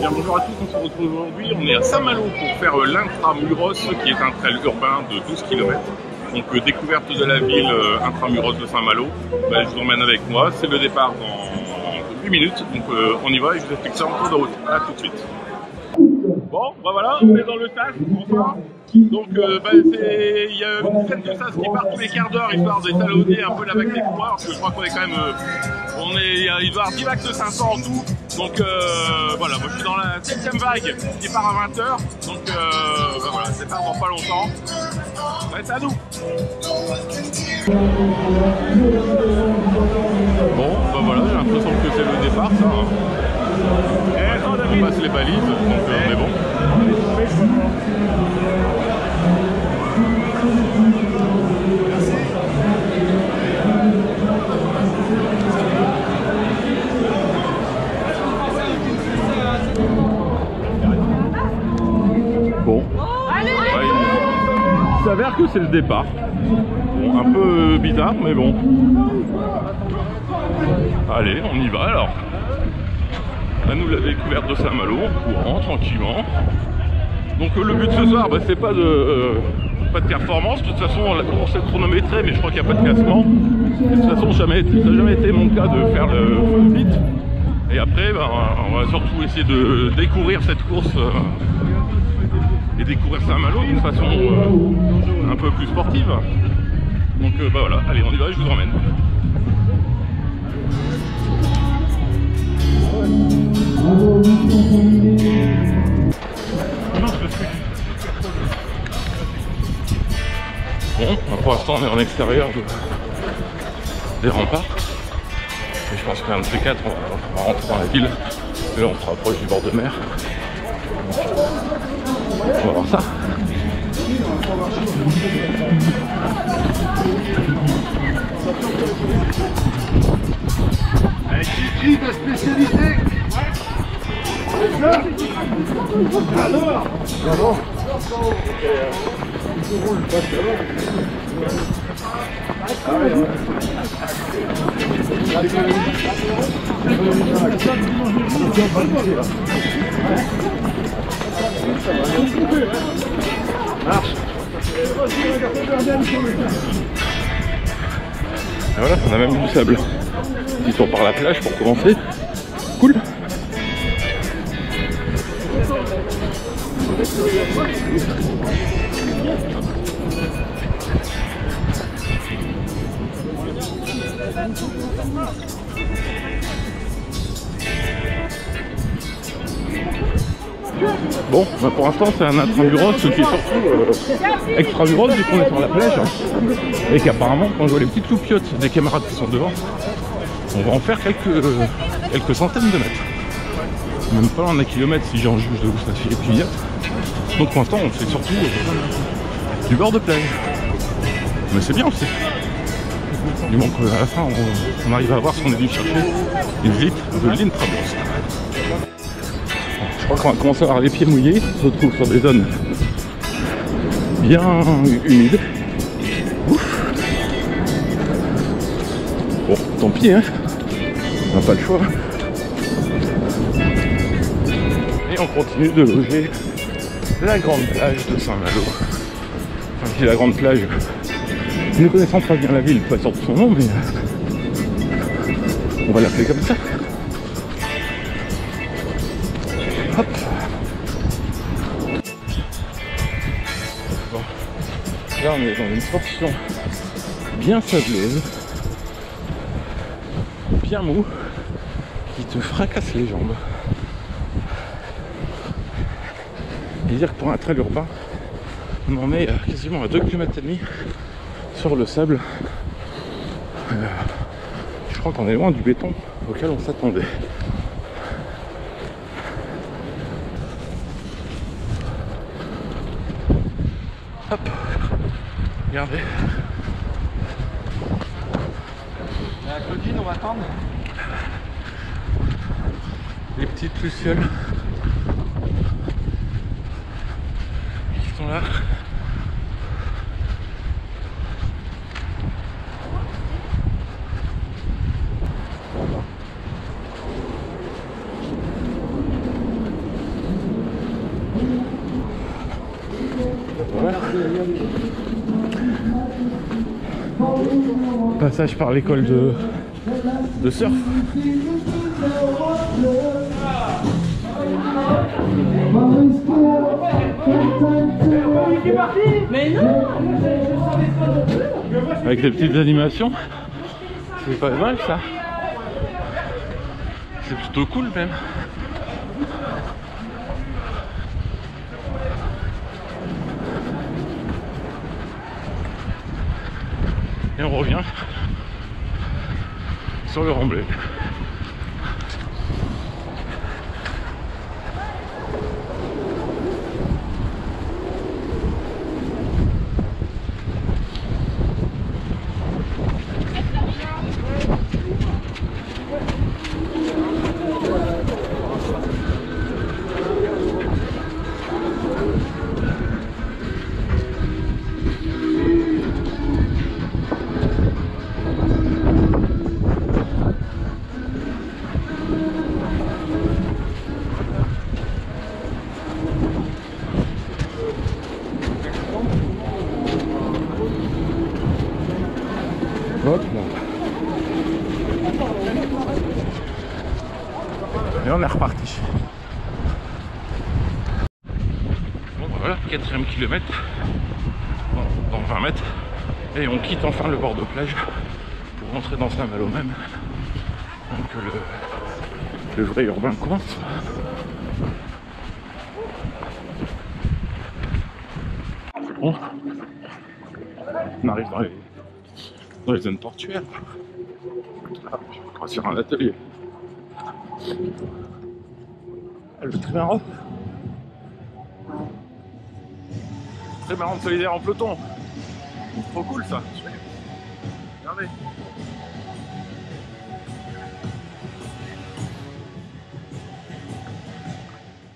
Bien, bonjour à tous, on se retrouve aujourd'hui, on est à Saint-Malo pour faire l'Intramuros qui est un trail urbain de 12 km. Donc découverte de la ville Intramuros de Saint-Malo. Je vous emmène avec moi, c'est le départ dans 8 minutes, donc on y va et je vous explique ça en cours de route. À tout de suite. Bon, voilà, on est dans le SAS, enfin. Donc il y a une dizaine de SAS qui partent tous les quarts d'heure histoire d'étalonner un peu la vague des coureurs, parce que je crois qu'on est quand même, il doit y avoir 10 vagues de 500 en tout. Donc voilà, moi je suis dans la 7ème vague qui part à 20 h. Donc voilà, c'est pas dans pas longtemps. C'est à nous. Bon, voilà, j'ai l'impression que c'est le départ, ça. On passe les balises, donc on est bon. Bon, il s'avère que c'est le départ. Bon, un peu bizarre, mais bon. Allez, on y va alors. Là, nous la découverte de Saint-Malo, en courant tranquillement. Donc le but ce soir, c'est pas de performance. De toute façon, la course est chronométrée, mais je crois qu'il n'y a pas de classement. De toute façon, ça n'a jamais été mon cas de faire le vite. Et après, on va surtout essayer de découvrir cette course et découvrir Saint-Malo d'une façon un peu plus sportive. Donc voilà, allez, on y va, je vous emmène. Bon, pour l'instant on est en extérieur des remparts. Et je pense qu'un de ces quatre, on va rentrer dans la ville. Et là on se rapproche du bord de mer. Donc, on va voir ça. Qui ta spécialité? Alors Et voilà, on a même du sable. Ils sont par la plage pour commencer. Cool. Bon, pour l'instant c'est un intramuros qui est surtout extramuros vu qu'on est sur la plage et qu'apparemment quand je vois les petites loupiottes des camarades qui sont devant, on va en faire quelques centaines de mètres. Même pas un kilomètre si j'en juge de où ça fait clignote. Donc pour l'instant on fait surtout du bord de plage. Mais c'est bien aussi. Du moment qu'à la fin on arrive à voir ce qu'on est venu chercher, une visite de l'Intramuros. Je crois qu'on va commencer à avoir les pieds mouillés, on se retrouve sur des zones bien humides. Ouf. Bon, tant pis, hein. On n'a pas le choix. Et on continue de loger la grande plage de Saint-Malo. Enfin, je dis la grande plage, ne connaissant pas bien la ville, pas sûr de son nom, mais on va l'appeler comme ça. Hop. Bon. Là on est dans une portion bien sableuse, bien mou, qui te fracasse les jambes. Et dire que pour un trail urbain, on en est quasiment à 2,5 km sur le sable. Je crois qu'on est loin du béton auquel on s'attendait. Hop, regardez. La Claudine, on va attendre. Les petites lucioles qui sont là. Passage par l'école de surf. Mais non. Avec des petites animations. C'est pas mal ça. C'est plutôt cool même. Et on revient sur le Remblai. Hop là. Et on est reparti. Bon bah voilà, 4e kilomètre dans 20 mètres. Et on quitte enfin le bord de plage pour rentrer dans Saint-Malo même. Donc le vrai urbain commence. Bon. On arrive dans les zones portuaires. Ah, on va sur un atelier. Le trimaran. Trimaran solidaire en peloton. Trop cool ça. Regardez.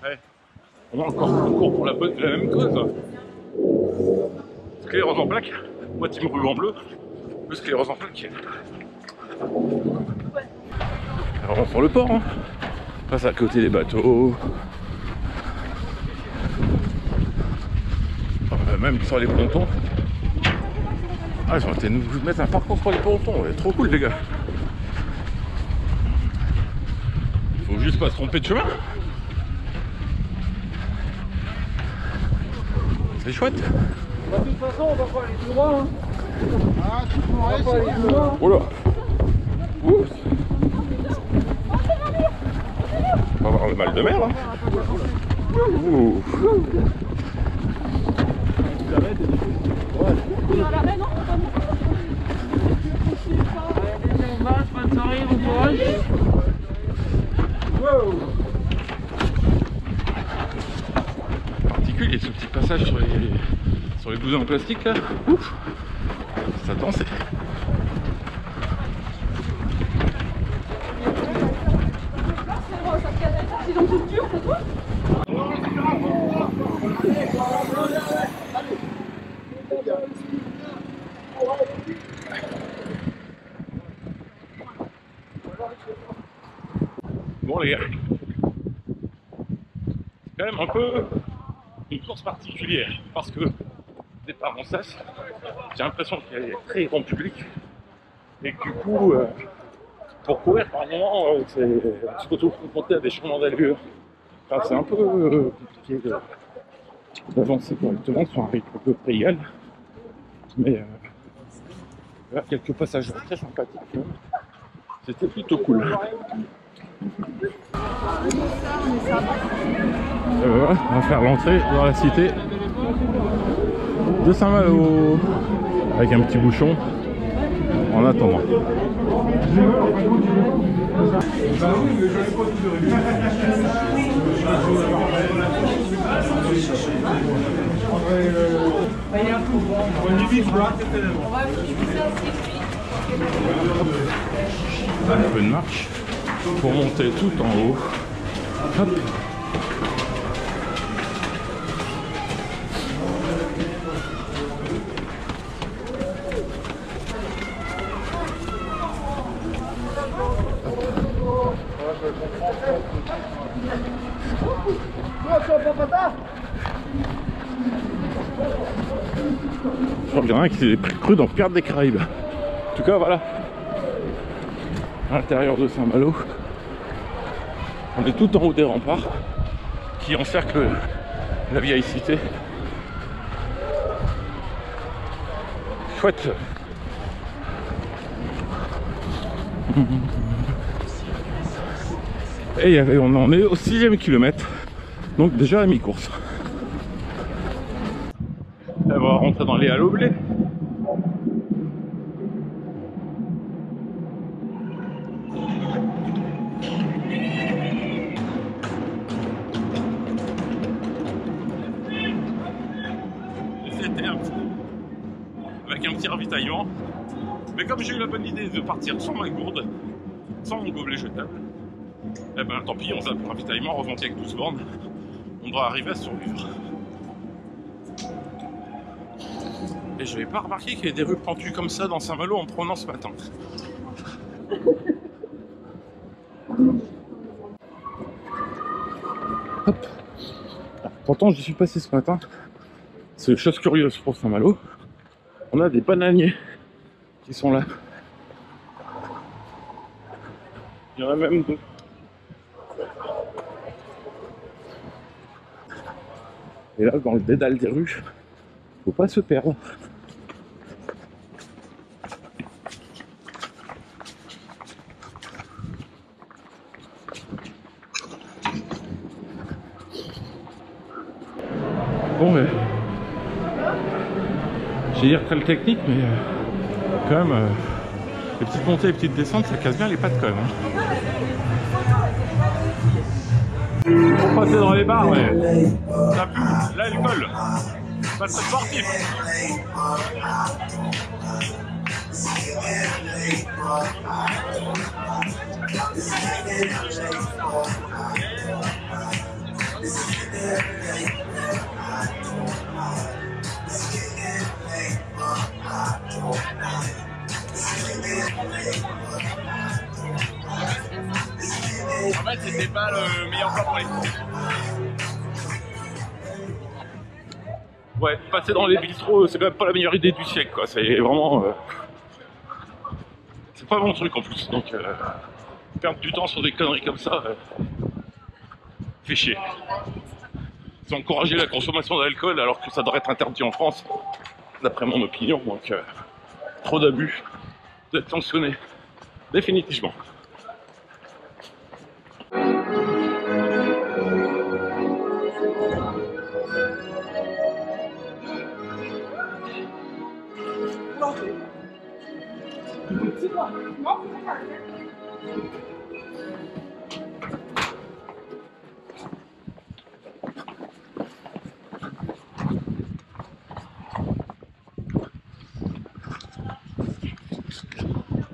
Ouais. On a encore un concours pour la même cause. Sclérose en plaques. Moi team ruban bleu. Plus sclérose en plaques. Alors on va sur le port, hein. On passe à côté des bateaux. Même sur les pontons. Ah, ils ont été nous mettre un parcours sur les pontons, ouais, trop cool les gars. Faut juste pas se tromper de chemin. C'est chouette. De toute façon, on va pas aller tout droit. Hein. Ah, tu pourrais pas aller tout droit. Oh là. Ouh. On va avoir le mal de mer là. Ouh. Particulier ce petit passage sur les blousons en plastique là. Ouf. Ça dansait. Bon les gars, c'est quand même un peu une course particulière parce que départ en sas, j'ai l'impression qu'il y a très grand public et que du coup pour courir par moment on se retrouve confronté à des changements d'allure. Enfin, c'est un peu compliqué d'avancer correctement sur un rythme à peu près égal, mais là, quelques passages très sympathiques, c'était plutôt cool. Voilà, on va faire l'entrée dans la cité de Saint-Malo avec un petit bouchon en attendant. Un peu de marche pour monter tout en haut. Hop. Je crois qu'il y en a un qui s'est cru dans Pirates des Caraïbes. En tout cas, voilà. À l'intérieur de Saint-Malo, on est tout en haut des remparts qui encerclent la vieille cité. Chouette. Et on en est au 6e kilomètre, donc déjà à mi-course. On va rentrer dans les halles au blé. C'était avec un petit ravitaillement. Mais comme j'ai eu la bonne idée de partir sans ma gourde, sans mon gobelet jetable, eh ben tant pis, on zappe le ravitaillement, heureusement qu'il y a que 12 bornes, on doit arriver à survivre. Et je n'avais pas remarqué qu'il y avait des rues pentues comme ça dans Saint-Malo en prenant ce matin. Hop. Pourtant j'y suis passé ce matin. C'est une chose curieuse pour Saint-Malo. On a des bananiers qui sont là. Il y en a même deux. Et là, dans le dédale des rues, faut pas se perdre. Bon, mais j'ai dire très technique, mais quand même, les petites montées et les petites descentes, ça casse bien les pattes quand même. Pour passer dans les bars, mais ça pue l'alcool. Pas très sportif. En fait, c'était pas le meilleur plat pour les cours. Ouais, passer dans les bistrots, c'est quand même pas la meilleure idée du siècle, quoi. C'est vraiment... c'est pas mon truc en plus, donc... perdre du temps sur des conneries comme ça, fait chier. C'est encourager la consommation d'alcool alors que ça devrait être interdit en France, d'après mon opinion, donc... trop d'abus, d'être sanctionné, définitivement.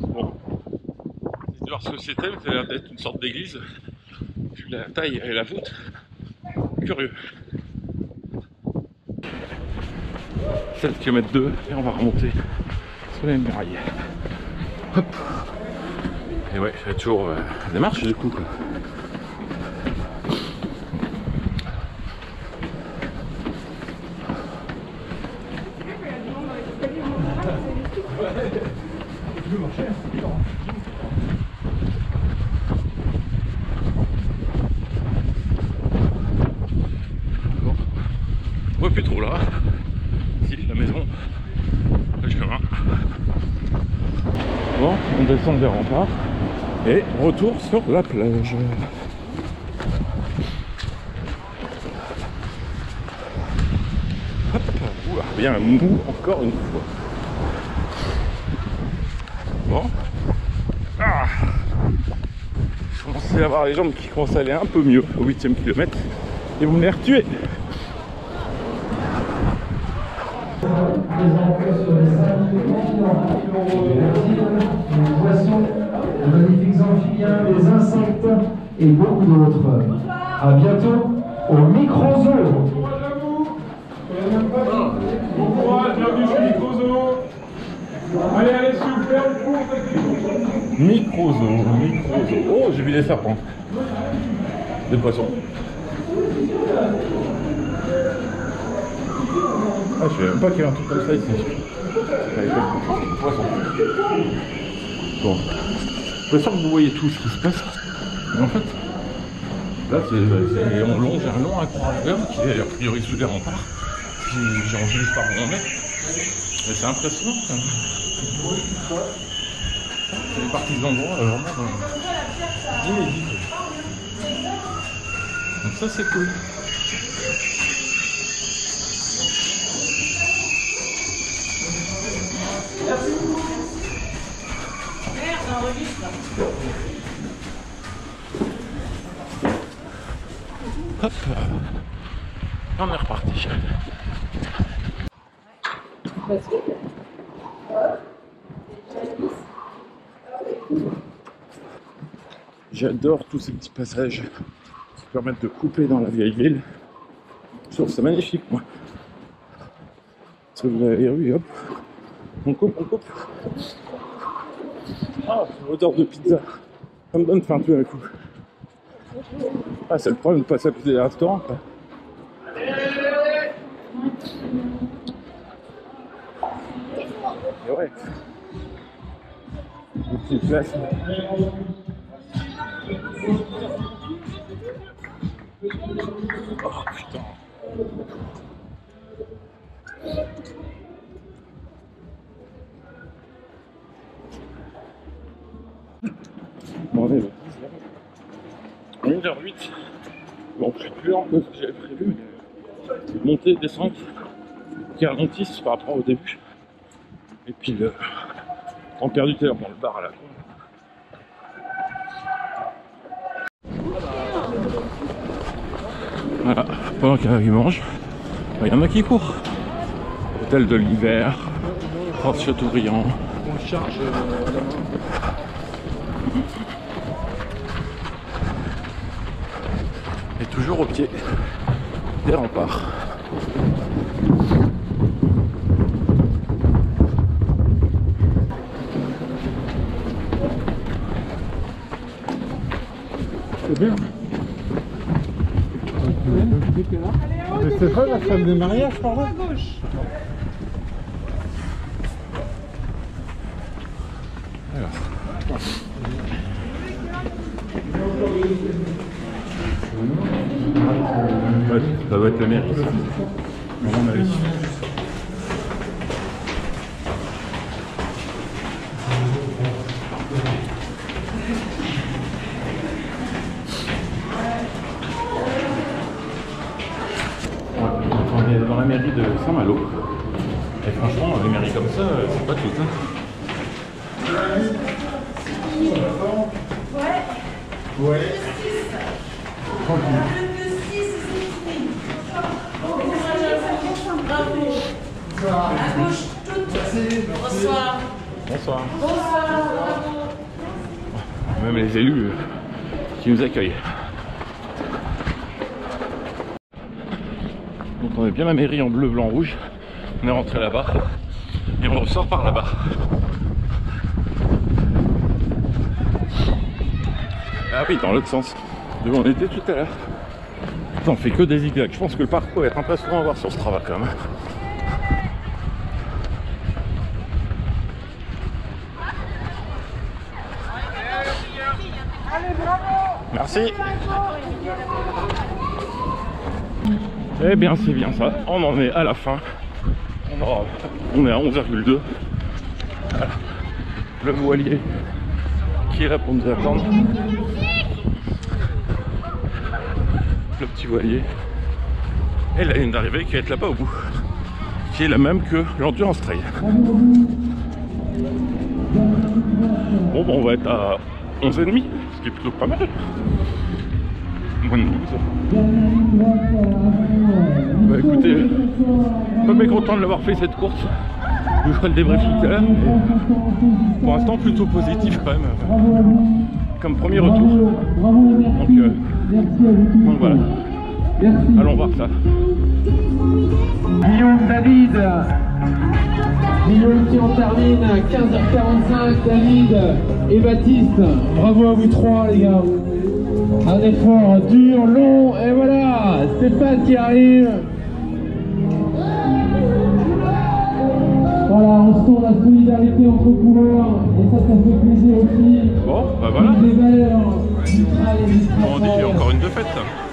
Bon, c'est de voir ce que c'était, mais ça a l'air d'être une sorte d'église, vu la taille et la voûte. Curieux. 7 km 2 et on va remonter sur les murailles. Hop. Et ouais, il y a toujours des marches du coup, quoi. Bon. On voit plus trop là. Si, la maison, le chemin. Bon, on descend des remparts et retour sur la plage. Hop, oula, bien mou encore une fois. Bon. Ah, je commence à avoir les jambes qui commencent à aller un peu mieux au 8e kilomètre et vous me les retuez. Les poissons, les magnifiques amphibiens, les insectes et beaucoup d'autres. A bientôt au Microzoo. Bon courage, bienvenue chez Microzoo. Allez, allez, s'il vous plaît, on court. Microzoo. Oh, j'ai vu des serpents. Des poissons. Ah, je savais même pas qu'il y avait un truc comme ça ici. Poisson. Bon. Je suis sûr que vous voyez tout ce qui se passe. Mais en fait, là, on longe un long accroisseur qui est a priori sous les remparts. J'enregistre par mon mec. Mais c'est impressionnant quand même. C'est des parties d'endroits vraiment inédites. Donc ça c'est cool. Hop, on est reparti. J'adore tous ces petits passages qui permettent de couper dans la vieille ville. Je trouve c'est magnifique, moi. Ça vous avez vu, hop, on coupe, on coupe. Ah, odeur de pizza. Ça me donne faim tout d'un coup. Ah, c'est le problème de passer à côté des restaurants, quoi. Et ouais. Une petite place. Oh putain. Bon, allez, 1h08. Bon, je suis plus lent que ce que j'avais prévu, mais montée, descente, qui ralentissent par rapport au début. Et puis le temps perdu tout à l'heure dans le bar à la con. Voilà, pendant qu'il y en a qui mangent, il y en a qui courent. Hôtel de l'hiver, Porte Chateaubriand. On charge et toujours au pied des remparts. C'est bien. Mais c'est pas la salle de mariage par là? Alors. Ouais, ça doit être la mairie, à mon avis. On est dans la mairie de Saint-Malo. Et franchement, les mairies comme ça, c'est pas tout. Hein. Ouais. Ouais. Bonsoir. Bonsoir. Même les élus qui nous accueillent. Donc on est bien la mairie en bleu, blanc, rouge. On est rentré là-bas et on ressort par là-bas. Ah oui, dans l'autre sens. De où on était tout à l'heure. On fait que des zigzags. Je pense que le parcours va être impressionnant à voir sur ce travail quand même. Merci. Eh bien c'est bien ça, on en est à la fin. On est à 11,2. Voilà. Le voilier qui est là pour nous attendre. Le petit voilier. Et la ligne d'arrivée qui va être là-bas au bout. Qui est la même que l'Endurance Trail. Bon, on va être à 11,5, ce qui est plutôt pas mal. Moins de 12. Bah écoutez, pas mécontent de l'avoir fait cette course. Je vous ferai le débrief tout à l'heure. Pour l'instant plutôt positif quand même. Comme premier retour. Donc voilà. Allons voir ça. Guillaume, David. Guillaume qui en termine à 15h45. David et Baptiste. Bravo à vous trois les gars. Un effort dur, long, et voilà, Stéphane qui arrive. instaure la solidarité entre coureurs, et ça fait plaisir aussi. Bon, bah voilà. Des valeurs ultra On dit encore une de fête.